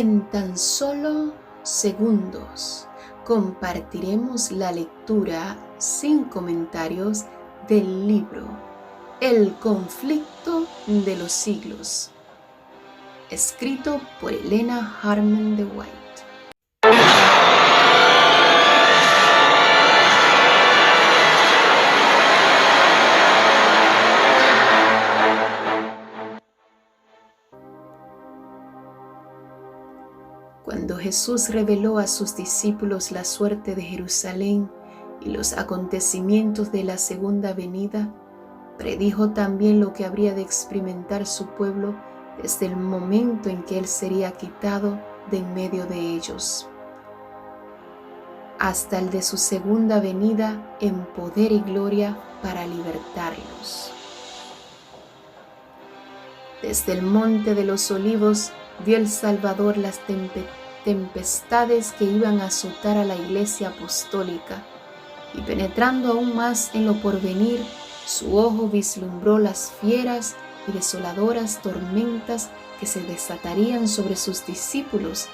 En tan solo segundos compartiremos la lectura sin comentarios del libro El conflicto de los siglos, escrito por Elena Harman de White. Cuando Jesús reveló a sus discípulos la suerte de Jerusalén y los acontecimientos de la segunda venida, predijo también lo que habría de experimentar su pueblo desde el momento en que Él sería quitado de en medio de ellos, hasta el de su segunda venida en poder y gloria para libertarlos. Desde el monte de los olivos vio el Salvador las tempestades que iban a azotar a la iglesia apostólica, y penetrando aún más en lo porvenir, su ojo vislumbró las fieras y desoladoras tormentas que se desatarían sobre sus discípulos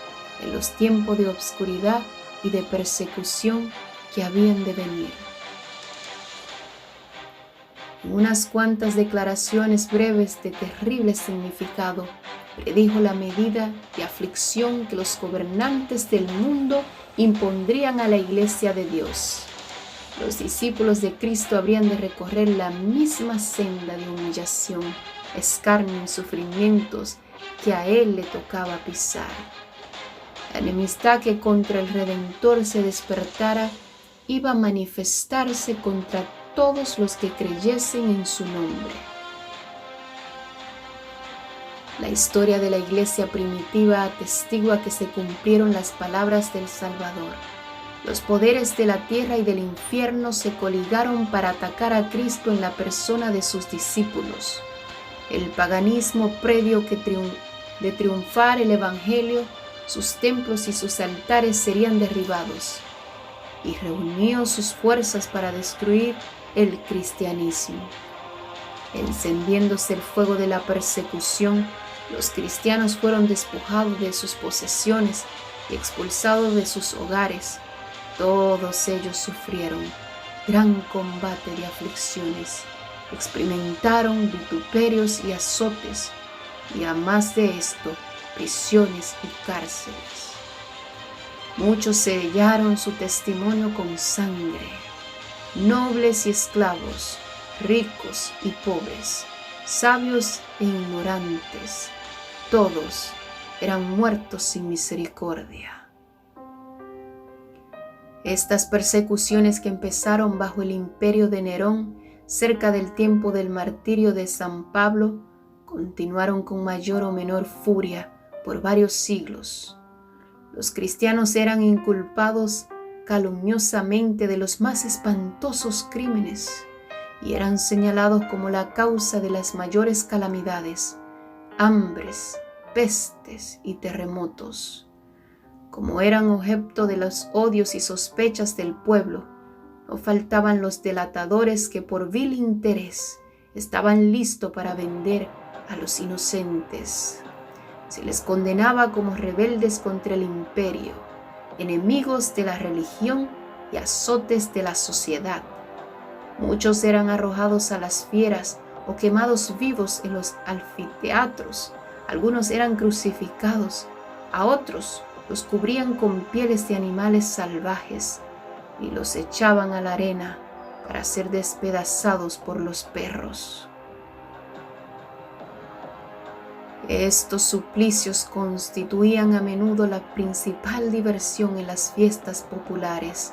en los tiempos de obscuridad y de persecución que habían de venir. En unas cuantas declaraciones breves de terrible significado, predijo la medida de aflicción que los gobernantes del mundo impondrían a la iglesia de Dios. Los discípulos de Cristo habrían de recorrer la misma senda de humillación, escarnio y sufrimientos que a Él le tocaba pisar. La enemistad que contra el Redentor se despertara iba a manifestarse contra todos los que creyesen en su nombre. La historia de la iglesia primitiva atestigua que se cumplieron las palabras del Salvador. Los poderes de la tierra y del infierno se coligaron para atacar a Cristo en la persona de sus discípulos. El paganismo previo de triunfar el Evangelio, sus templos y sus altares serían derribados, y reunió sus fuerzas para destruir el cristianismo. Encendiéndose el fuego de la persecución, los cristianos fueron despojados de sus posesiones y expulsados de sus hogares. Todos ellos sufrieron gran combate de aflicciones, experimentaron vituperios y azotes, y a más de esto, prisiones y cárceles. Muchos sellaron su testimonio con sangre, nobles y esclavos, ricos y pobres, sabios e ignorantes, todos eran muertos sin misericordia. Estas persecuciones, que empezaron bajo el imperio de Nerón, cerca del tiempo del martirio de San Pablo, continuaron con mayor o menor furia por varios siglos. Los cristianos eran inculpados calumniosamente de los más espantosos crímenes y eran señalados como la causa de las mayores calamidades, hambres, pestes y terremotos. Como eran objeto de los odios y sospechas del pueblo, no faltaban los delatadores que por vil interés estaban listos para vender a los inocentes. Se les condenaba como rebeldes contra el imperio, enemigos de la religión y azotes de la sociedad. Muchos eran arrojados a las fieras o quemados vivos en los anfiteatros. Algunos eran crucificados, a otros los cubrían con pieles de animales salvajes y los echaban a la arena para ser despedazados por los perros. Estos suplicios constituían a menudo la principal diversión en las fiestas populares.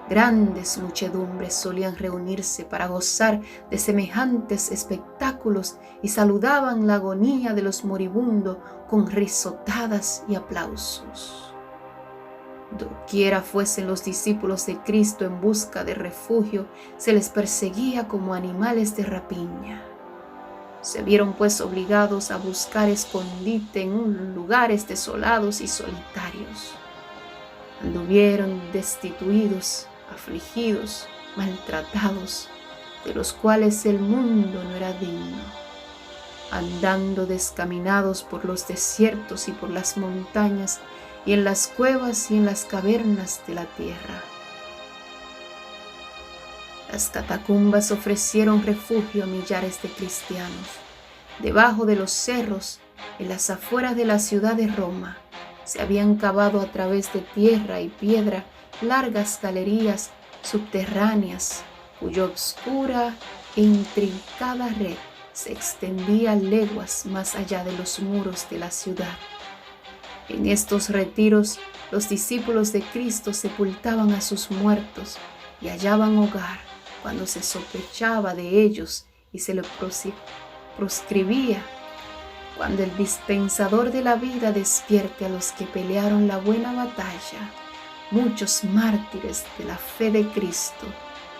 Grandes muchedumbres solían reunirse para gozar de semejantes espectáculos y saludaban la agonía de los moribundos con risotadas y aplausos. Doquiera fuesen los discípulos de Cristo en busca de refugio, se les perseguía como animales de rapiña. Se vieron pues obligados a buscar escondite en lugares desolados y solitarios. Anduvieron destituidos, afligidos, maltratados, de los cuales el mundo no era digno. andando descaminados por los desiertos y por las montañas, y en las cuevas y en las cavernas de la tierra. Las catacumbas ofrecieron refugio a millares de cristianos. Debajo de los cerros, en las afueras de la ciudad de Roma, se habían cavado a través de tierra y piedra largas galerías subterráneas, cuya oscura e intrincada red se extendía leguas más allá de los muros de la ciudad. En estos retiros, los discípulos de Cristo sepultaban a sus muertos y hallaban hogar cuando se sospechaba de ellos y se les proscribía. Cuando el dispensador de la vida despierte a los que pelearon la buena batalla, muchos mártires de la fe de Cristo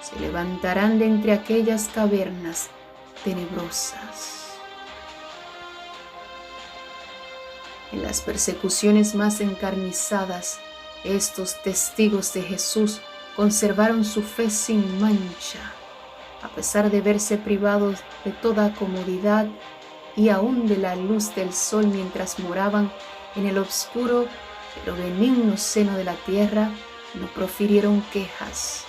se levantarán de entre aquellas cavernas tenebrosas. En las persecuciones más encarnizadas, estos testigos de Jesús conservaron su fe sin mancha, a pesar de verse privados de toda comodidad y aún de la luz del sol mientras moraban en el oscuro pero benigno seno de la tierra. No profirieron quejas.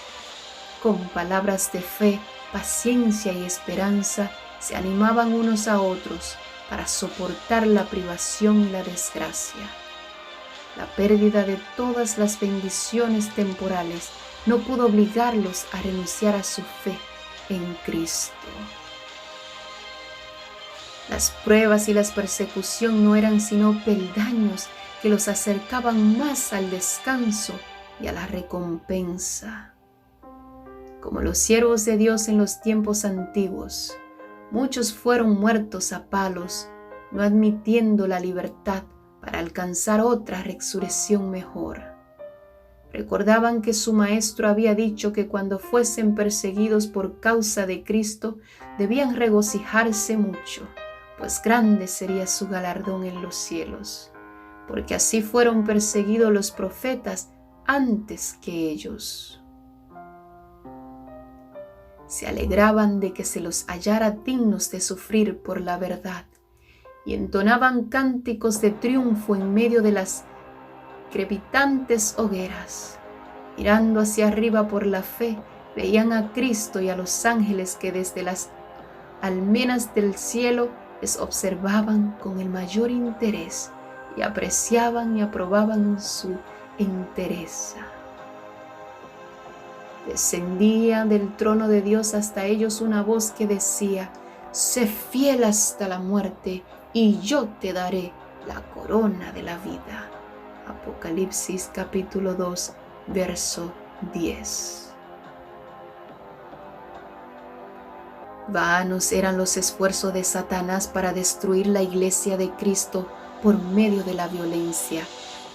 Con palabras de fe, paciencia y esperanza se animaban unos a otros para soportar la privación y la desgracia. La pérdida de todas las bendiciones temporales no pudo obligarlos a renunciar a su fe en Cristo. Las pruebas y las persecuciones no eran sino peldaños que los acercaban más al descanso y a la recompensa. Como los siervos de Dios en los tiempos antiguos, muchos fueron muertos a palos, no admitiendo la libertad para alcanzar otra resurrección mejor. Recordaban que su maestro había dicho que cuando fuesen perseguidos por causa de Cristo, debían regocijarse mucho, pues grande sería su galardón en los cielos, porque así fueron perseguidos los profetas antes que ellos. Se alegraban de que se los hallara dignos de sufrir por la verdad, y entonaban cánticos de triunfo en medio de las crepitantes hogueras. Mirando hacia arriba por la fe, veían a Cristo y a los ángeles que desde las almenas del cielo les observaban con el mayor interés y apreciaban y aprobaban su entereza. Descendía del trono de Dios hasta ellos una voz que decía: sé fiel hasta la muerte y yo te daré la corona de la vida. Apocalipsis capítulo 2, verso 10. Vanos eran los esfuerzos de Satanás para destruir la iglesia de Cristo por medio de la violencia.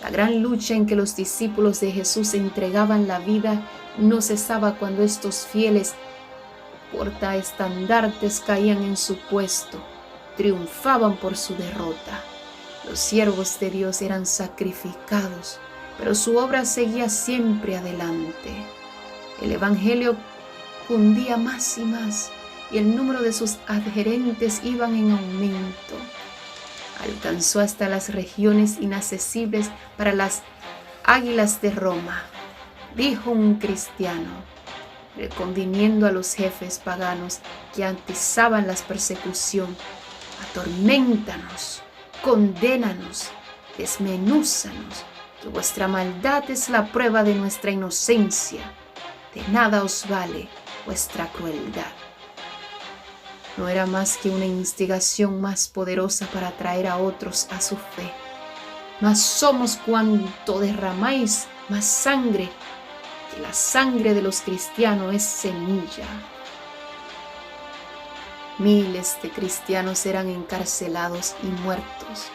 La gran lucha en que los discípulos de Jesús entregaban la vida no cesaba cuando estos fieles portaestandartes caían en su puesto, triunfaban por su derrota. Los siervos de Dios eran sacrificados, pero su obra seguía siempre adelante. El evangelio cundía más y más, y el número de sus adherentes iban en aumento. Alcanzó hasta las regiones inaccesibles para las águilas de Roma. Dijo un cristiano, reconviniendo a los jefes paganos que atizaban la persecución: atorméntanos, condénanos, desmenúzanos, que vuestra maldad es la prueba de nuestra inocencia. De nada os vale vuestra crueldad. No era más que una instigación más poderosa para atraer a otros a su fe. Mas somos cuanto derramáis más sangre, que la sangre de los cristianos es semilla. Miles de cristianos eran encarcelados y muertos,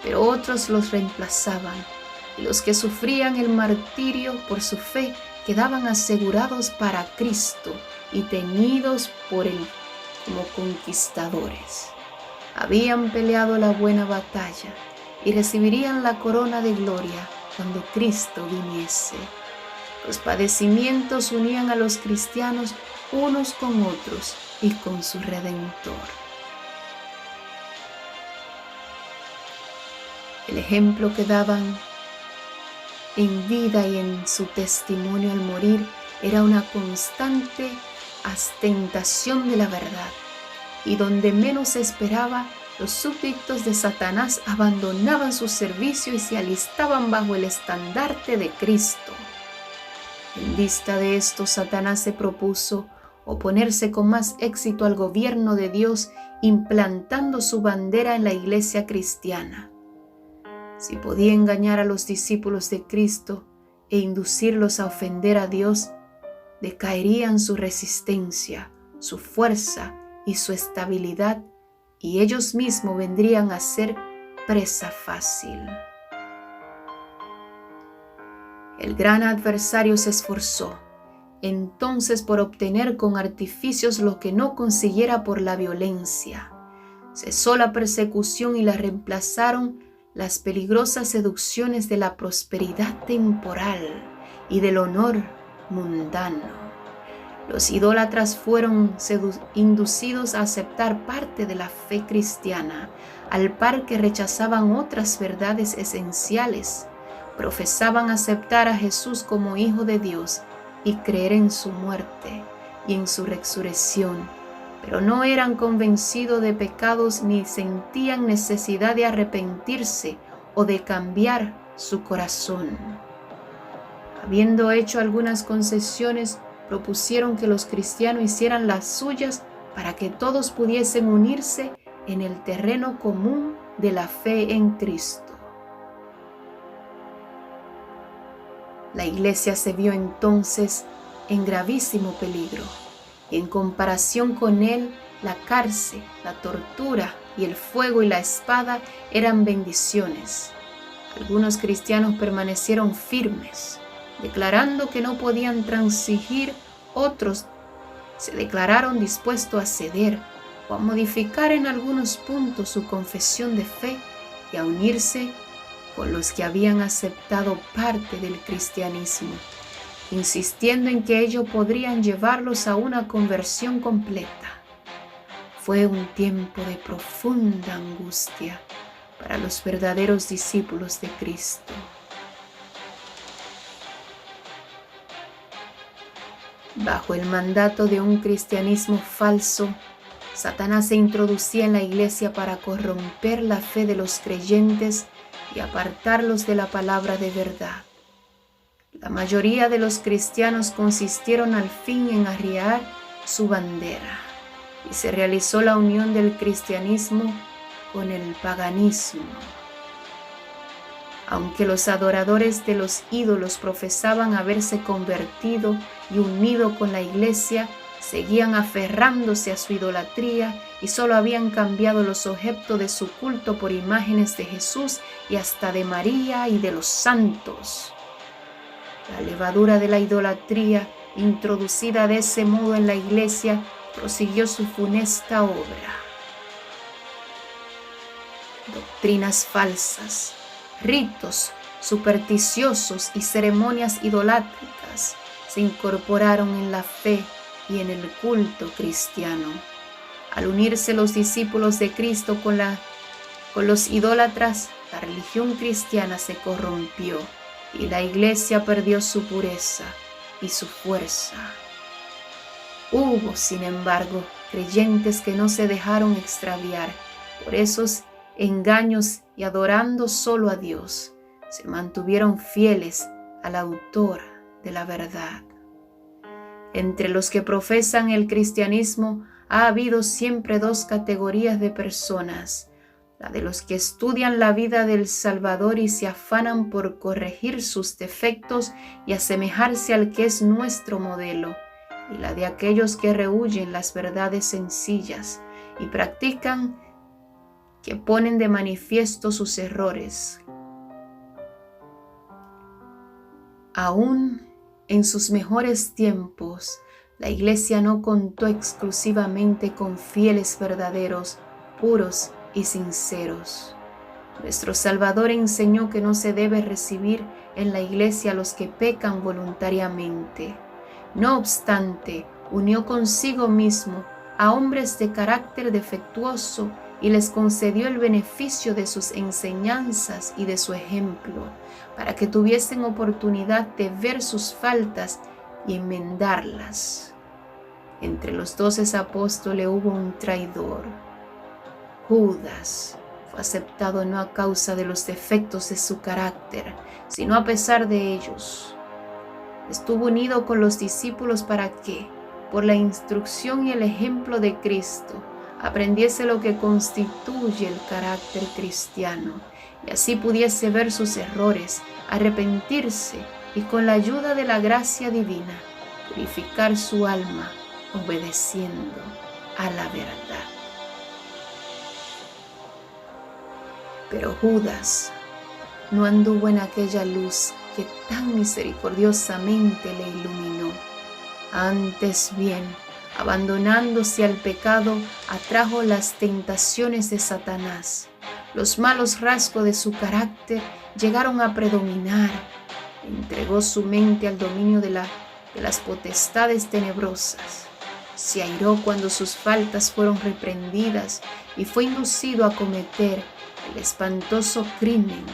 pero otros los reemplazaban, y los que sufrían el martirio por su fe quedaban asegurados para Cristo y tenidos por Él como conquistadores. Habían peleado la buena batalla y recibirían la corona de gloria cuando Cristo viniese. Los padecimientos unían a los cristianos unos con otros y con su Redentor. El ejemplo que daban en vida y en su testimonio al morir era una constante ostentación de la verdad, y donde menos se esperaba, los súbditos de Satanás abandonaban su servicio y se alistaban bajo el estandarte de Cristo. En vista de esto, Satanás se propuso oponerse con más éxito al gobierno de Dios, implantando su bandera en la iglesia cristiana. Si podía engañar a los discípulos de Cristo e inducirlos a ofender a Dios, decaerían su resistencia, su fuerza y su estabilidad, y ellos mismos vendrían a ser presa fácil. El gran adversario se esforzó entonces por obtener con artificios lo que no consiguiera por la violencia. Cesó la persecución y la reemplazaron las peligrosas seducciones de la prosperidad temporal y del honor mundano. Los idólatras fueron inducidos a aceptar parte de la fe cristiana, al par que rechazaban otras verdades esenciales. Profesaban aceptar a Jesús como Hijo de Dios y creer en su muerte y en su resurrección, pero no eran convencidos de pecados ni sentían necesidad de arrepentirse o de cambiar su corazón. Habiendo hecho algunas concesiones, propusieron que los cristianos hicieran las suyas para que todos pudiesen unirse en el terreno común de la fe en Cristo. La iglesia se vio entonces en gravísimo peligro, y en comparación con él, la cárcel, la tortura y el fuego y la espada eran bendiciones. Algunos cristianos permanecieron firmes, declarando que no podían transigir. Otros se declararon dispuestos a ceder o a modificar en algunos puntos su confesión de fe y a unirse con los que habían aceptado parte del cristianismo, insistiendo en que ello podrían llevarlos a una conversión completa. Fue un tiempo de profunda angustia para los verdaderos discípulos de Cristo. Bajo el mandato de un cristianismo falso, Satanás se introducía en la iglesia para corromper la fe de los creyentes y apartarlos de la palabra de verdad. La mayoría de los cristianos consistieron al fin en arriar su bandera, y se realizó la unión del cristianismo con el paganismo. Aunque los adoradores de los ídolos profesaban haberse convertido y unido con la iglesia, seguían aferrándose a su idolatría y solo habían cambiado los objetos de su culto por imágenes de Jesús y hasta de María y de los santos. La levadura de la idolatría, introducida de ese modo en la iglesia, prosiguió su funesta obra. Doctrinas falsas, ritos supersticiosos y ceremonias idolátricas se incorporaron en la fe y en el culto cristiano. Al unirse los discípulos de Cristo con los idólatras, la religión cristiana se corrompió y la iglesia perdió su pureza y su fuerza. Hubo, sin embargo, creyentes que no se dejaron extraviar por esos engaños y adorando solo a Dios, se mantuvieron fieles al autor de la verdad. Entre los que profesan el cristianismo ha habido siempre dos categorías de personas: la de los que estudian la vida del Salvador y se afanan por corregir sus defectos y asemejarse al que es nuestro modelo, y la de aquellos que rehuyen las verdades sencillas y practican que ponen de manifiesto sus errores. Aún en sus mejores tiempos, la iglesia no contó exclusivamente con fieles verdaderos, puros y sinceros. Nuestro Salvador enseñó que no se debe recibir en la iglesia a los que pecan voluntariamente. No obstante, unió consigo mismo a hombres de carácter defectuoso y les concedió el beneficio de sus enseñanzas y de su ejemplo, para que tuviesen oportunidad de ver sus faltas y enmendarlas. Entre los 12 apóstoles hubo un traidor. Judas fue aceptado no a causa de los defectos de su carácter, sino a pesar de ellos. Estuvo unido con los discípulos para que, por la instrucción y el ejemplo de Cristo, aprendiese lo que constituye el carácter cristiano y así pudiese ver sus errores, arrepentirse y con la ayuda de la gracia divina purificar su alma obedeciendo a la verdad. Pero Judas no anduvo en aquella luz que tan misericordiosamente le iluminó. Antes bien, abandonándose al pecado, atrajo las tentaciones de Satanás. Los malos rasgos de su carácter llegaron a predominar. Entregó su mente al dominio de las potestades tenebrosas. Se airó cuando sus faltas fueron reprendidas y fue inducido a cometer el espantoso crimen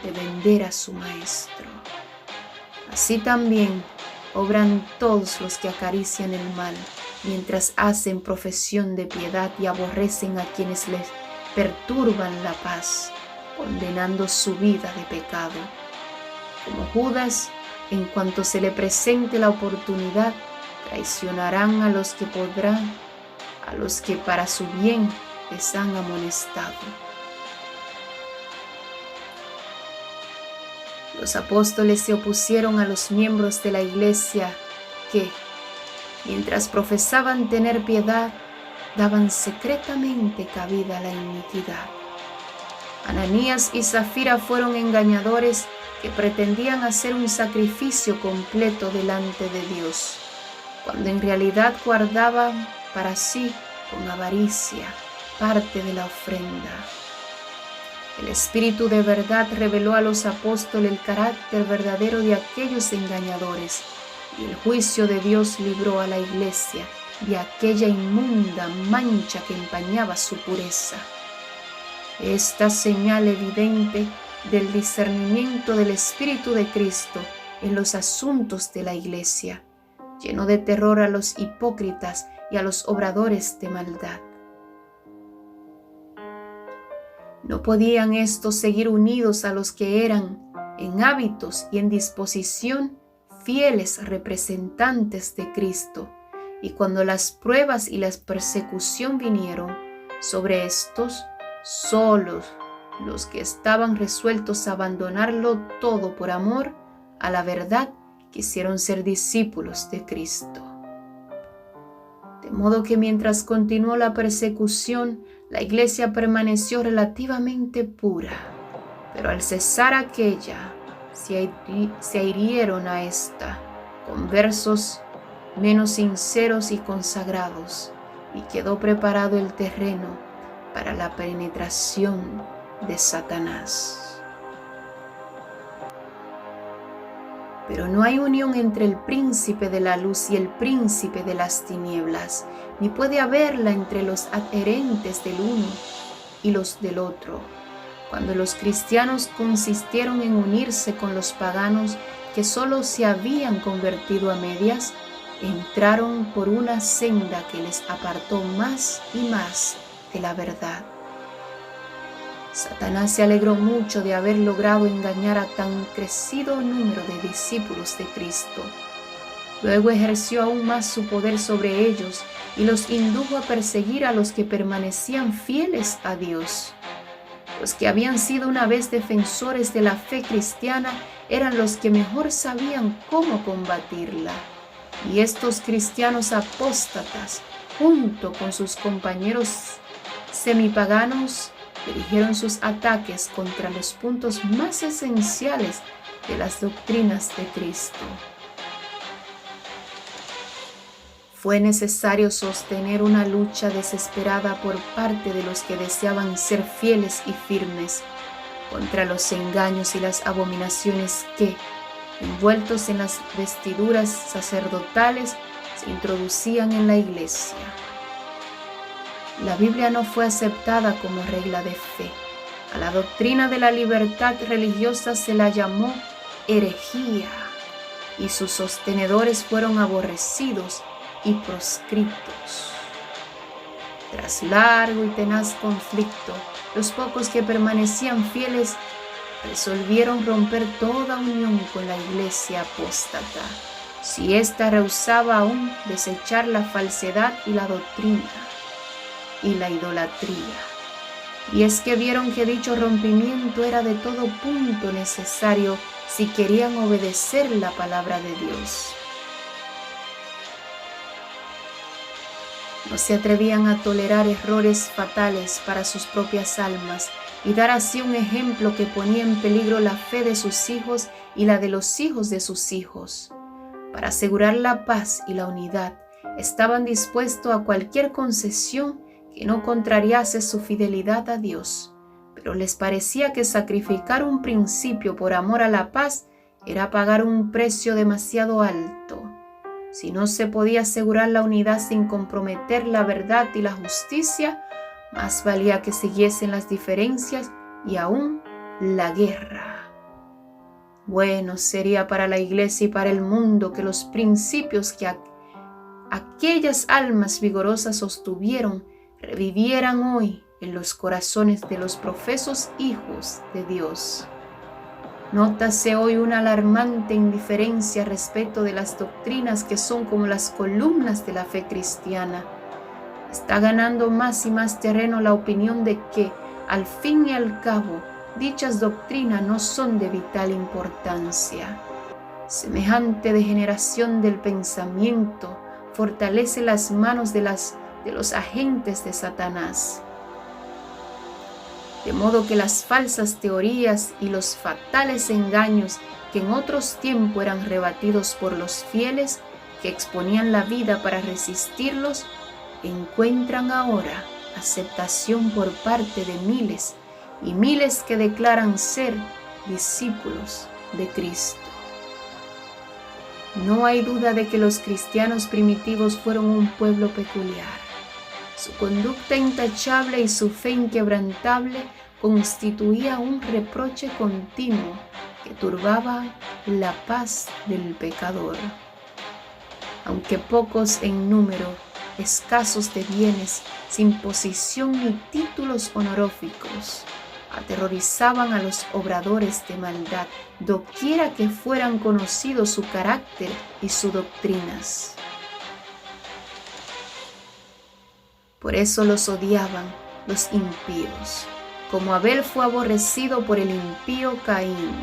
de vender a su maestro. Así también obran todos los que acarician el mal, mientras hacen profesión de piedad y aborrecen a quienes les perturban la paz, condenando su vida de pecado. Como Judas, en cuanto se le presente la oportunidad, traicionarán a los que podrán, a los que para su bien les han amonestado. Los apóstoles se opusieron a los miembros de la iglesia que, mientras profesaban tener piedad, daban secretamente cabida a la iniquidad. Ananías y Zafira fueron engañadores que pretendían hacer un sacrificio completo delante de Dios, cuando en realidad guardaban para sí con avaricia parte de la ofrenda. El Espíritu de verdad reveló a los apóstoles el carácter verdadero de aquellos engañadores, y el juicio de Dios libró a la iglesia de aquella inmunda mancha que empañaba su pureza. Esta señal evidente del discernimiento del Espíritu de Cristo en los asuntos de la iglesia llenó de terror a los hipócritas y a los obradores de maldad. No podían estos seguir unidos a los que eran, en hábitos y en disposición, fieles representantes de Cristo, y cuando las pruebas y la persecución vinieron sobre estos, solos los que estaban resueltos a abandonarlo todo por amor a la verdad quisieron ser discípulos de Cristo. De modo que mientras continuó la persecución, la iglesia permaneció relativamente pura, pero al cesar aquella, se adhirieron a esta con versos menos sinceros y consagrados, y quedó preparado el terreno para la penetración de Satanás. Pero no hay unión entre el príncipe de la luz y el príncipe de las tinieblas, ni puede haberla entre los adherentes del uno y los del otro. Cuando los cristianos consistieron en unirse con los paganos que solo se habían convertido a medias, entraron por una senda que les apartó más y más de la verdad. Satanás se alegró mucho de haber logrado engañar a tan crecido número de discípulos de Cristo. Luego ejerció aún más su poder sobre ellos y los indujo a perseguir a los que permanecían fieles a Dios. Los que habían sido una vez defensores de la fe cristiana eran los que mejor sabían cómo combatirla. Y estos cristianos apóstatas, junto con sus compañeros semipaganos, dirigieron sus ataques contra los puntos más esenciales de las doctrinas de Cristo. Fue necesario sostener una lucha desesperada por parte de los que deseaban ser fieles y firmes contra los engaños y las abominaciones que, envueltos en las vestiduras sacerdotales, se introducían en la iglesia. la Biblia no fue aceptada como regla de fe. A la doctrina de la libertad religiosa se la llamó herejía, y sus sostenedores fueron aborrecidos y proscritos. Tras largo y tenaz conflicto, los pocos que permanecían fieles resolvieron romper toda unión con la iglesia apóstata, si ésta rehusaba aún desechar la falsedad y la doctrina y la idolatría. Y es que vieron que dicho rompimiento era de todo punto necesario si querían obedecer la palabra de Dios. No se atrevían a tolerar errores fatales para sus propias almas y dar así un ejemplo que ponía en peligro la fe de sus hijos y la de los hijos de sus hijos. Para asegurar la paz y la unidad, estaban dispuestos a cualquier concesión que no contrariase su fidelidad a Dios, pero les parecía que sacrificar un principio por amor a la paz era pagar un precio demasiado alto. Si no se podía asegurar la unidad sin comprometer la verdad y la justicia, más valía que siguiesen las diferencias y aún la guerra. Bueno sería para la iglesia y para el mundo que los principios que aquellas almas vigorosas sostuvieron revivieran hoy en los corazones de los profesos hijos de Dios. Nótase hoy una alarmante indiferencia respecto de las doctrinas que son como las columnas de la fe cristiana. Está ganando más y más terreno la opinión de que, al fin y al cabo, dichas doctrinas no son de vital importancia. Semejante degeneración del pensamiento fortalece las manos de los agentes de Satanás. De modo que las falsas teorías y los fatales engaños que en otros tiempos eran rebatidos por los fieles que exponían la vida para resistirlos, encuentran ahora aceptación por parte de miles y miles que declaran ser discípulos de Cristo. No hay duda de que los cristianos primitivos fueron un pueblo peculiar. Su conducta intachable y su fe inquebrantable constituía un reproche continuo que turbaba la paz del pecador. Aunque pocos en número, escasos de bienes, sin posición ni títulos honoríficos, aterrorizaban a los obradores de maldad, doquiera que fueran conocidos su carácter y sus doctrinas. Por eso los odiaban los impíos, como Abel fue aborrecido por el impío Caín.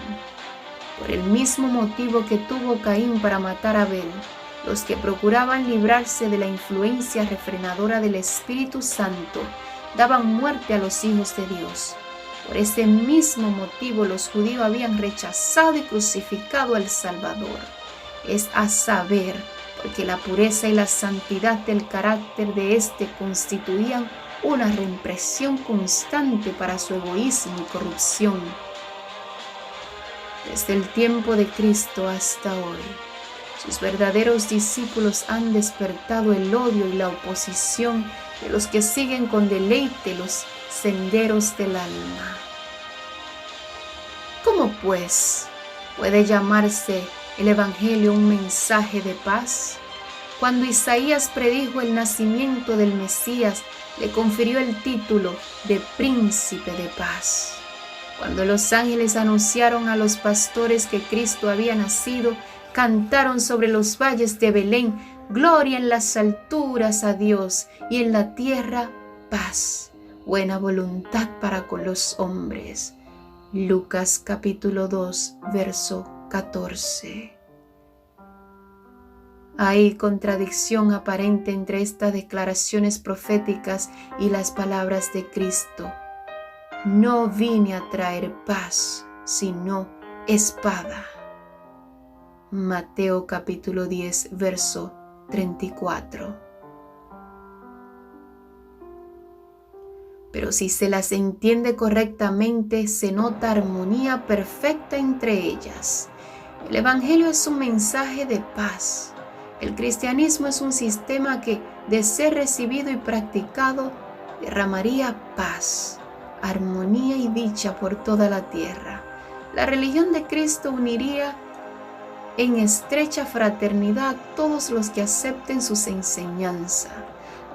Por el mismo motivo que tuvo Caín para matar a Abel, los que procuraban librarse de la influencia refrenadora del Espíritu Santo daban muerte a los hijos de Dios. Por ese mismo motivo los judíos habían rechazado y crucificado al Salvador, es a saber, porque la pureza y la santidad del carácter de éste constituían una represión constante para su egoísmo y corrupción. Desde el tiempo de Cristo hasta hoy, sus verdaderos discípulos han despertado el odio y la oposición de los que siguen con deleite los senderos del alma. ¿Cómo pues puede llamarse el Evangelio un mensaje de paz? Cuando Isaías predijo el nacimiento del Mesías, le confirió el título de Príncipe de Paz. Cuando los ángeles anunciaron a los pastores que Cristo había nacido, cantaron sobre los valles de Belén: gloria en las alturas a Dios, y en la tierra paz, buena voluntad para con los hombres. Lucas capítulo 2, verso 14. Hay contradicción aparente entre estas declaraciones proféticas y las palabras de Cristo. No vine a traer paz, sino espada. Mateo capítulo 10, verso 34. Pero si se las entiende correctamente, se nota armonía perfecta entre ellas. El Evangelio es un mensaje de paz. El cristianismo es un sistema que, de ser recibido y practicado, derramaría paz, armonía y dicha por toda la tierra. La religión de Cristo uniría en estrecha fraternidad a todos los que acepten sus enseñanzas.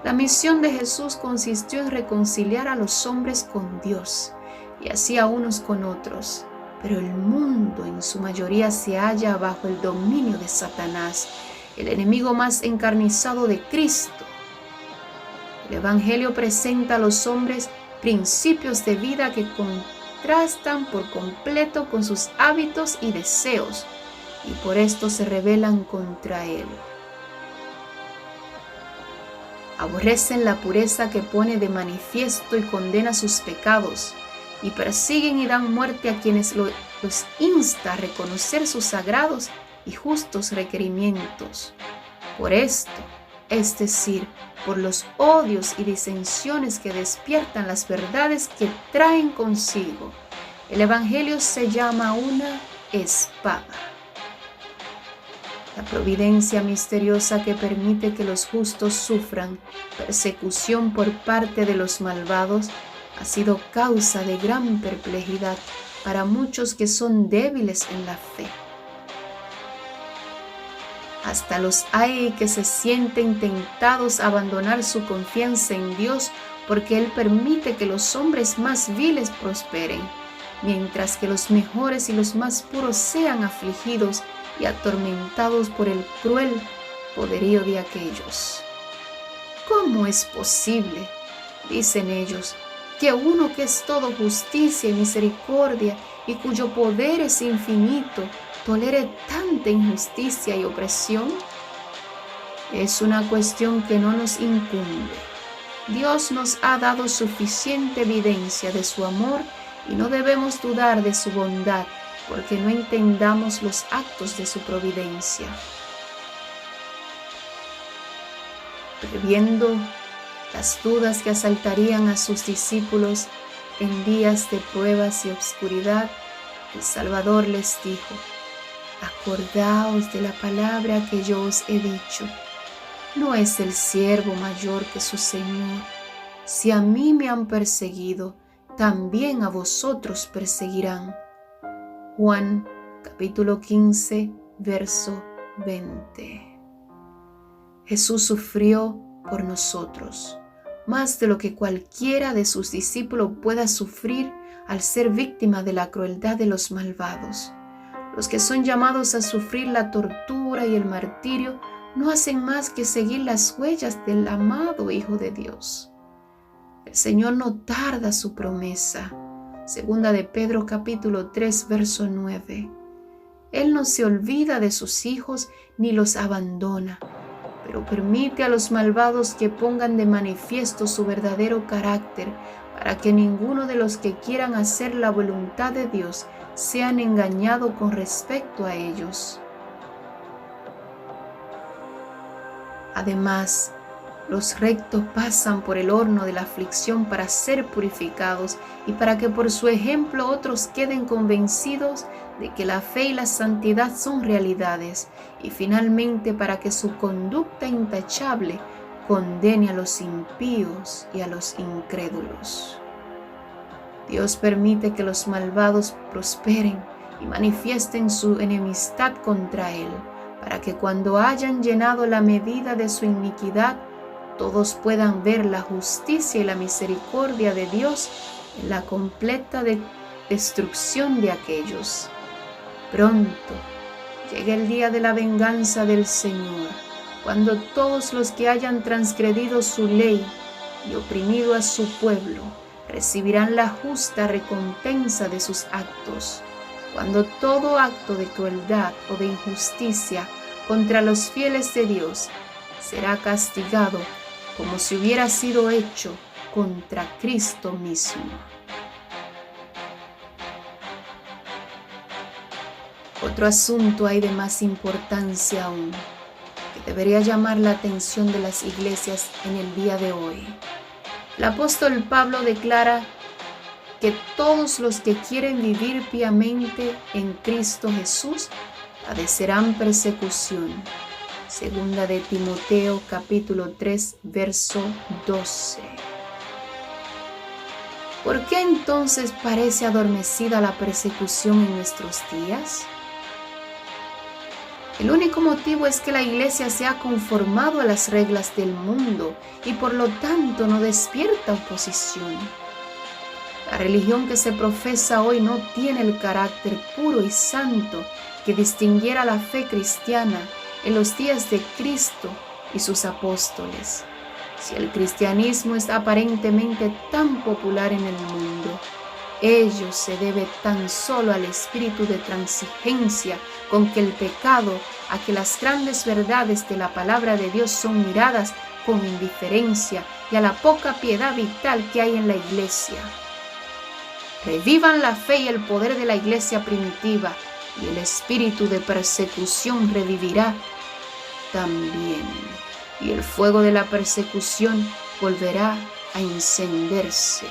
La misión de Jesús consistió en reconciliar a los hombres con Dios y así a unos con otros. Pero el mundo en su mayoría se halla bajo el dominio de Satanás, el enemigo más encarnizado de Cristo. El Evangelio presenta a los hombres principios de vida que contrastan por completo con sus hábitos y deseos, y por esto se rebelan contra él. Aborrecen la pureza que pone de manifiesto y condena sus pecados, y persiguen y dan muerte a quienes los insta a reconocer sus sagrados y justos requerimientos. Por esto, es decir, por los odios y disensiones que despiertan las verdades que traen consigo, el Evangelio se llama una espada. La providencia misteriosa que permite que los justos sufran persecución por parte de los malvados ha sido causa de gran perplejidad para muchos que son débiles en la fe. Hasta los hay que se sienten tentados a abandonar su confianza en Dios porque Él permite que los hombres más viles prosperen, mientras que los mejores y los más puros sean afligidos y atormentados por el cruel poderío de aquellos. ¿Cómo es posible, dicen ellos, que uno que es todo justicia y misericordia y cuyo poder es infinito, tolere tanta injusticia y opresión? Es una cuestión que no nos incumbe. Dios nos ha dado suficiente evidencia de su amor y no debemos dudar de su bondad, porque no entendamos los actos de su providencia. Previendo las dudas que asaltarían a sus discípulos en días de pruebas y obscuridad, el Salvador les dijo: acordaos de la palabra que yo os he dicho. ¿No es el siervo mayor que su Señor? Si a mí me han perseguido, también a vosotros perseguirán. Juan capítulo 15, verso 20. Jesús sufrió por nosotros, más de lo que cualquiera de sus discípulos pueda sufrir al ser víctima de la crueldad de los malvados. Los que son llamados a sufrir la tortura y el martirio no hacen más que seguir las huellas del amado Hijo de Dios. El Señor no tarda su promesa. Segunda de Pedro capítulo 3, verso 9. Él no se olvida de sus hijos ni los abandona, pero permite a los malvados que pongan de manifiesto su verdadero carácter para que ninguno de los que quieran hacer la voluntad de Dios sean engañados con respecto a ellos. Además, los rectos pasan por el horno de la aflicción para ser purificados y para que por su ejemplo otros queden convencidos de que la fe y la santidad son realidades, y finalmente para que su conducta intachable condene a los impíos y a los incrédulos. Dios permite que los malvados prosperen y manifiesten su enemistad contra Él, para que cuando hayan llenado la medida de su iniquidad, todos puedan ver la justicia y la misericordia de Dios en la completa destrucción de aquellos. Pronto llega el día de la venganza del Señor, cuando todos los que hayan transgredido su ley y oprimido a su pueblo recibirán la justa recompensa de sus actos, cuando todo acto de crueldad o de injusticia contra los fieles de Dios será castigado como si hubiera sido hecho contra Cristo mismo. Otro asunto hay de más importancia aún, que debería llamar la atención de las iglesias en el día de hoy. El apóstol Pablo declara que todos los que quieren vivir piamente en Cristo Jesús padecerán persecución. Segunda de Timoteo capítulo 3, verso 12. ¿Por qué entonces parece adormecida la persecución en nuestros días? El único motivo es que la Iglesia se ha conformado a las reglas del mundo y por lo tanto no despierta oposición. La religión que se profesa hoy no tiene el carácter puro y santo que distinguiera la fe cristiana en los días de Cristo y sus apóstoles. Si el cristianismo es aparentemente tan popular en el mundo, ello se debe tan solo al espíritu de transigencia con que el pecado, a que las grandes verdades de la palabra de Dios son miradas con indiferencia y a la poca piedad vital que hay en la Iglesia. Revivan la fe y el poder de la Iglesia primitiva, y el espíritu de persecución revivirá también, y el fuego de la persecución volverá a encenderse.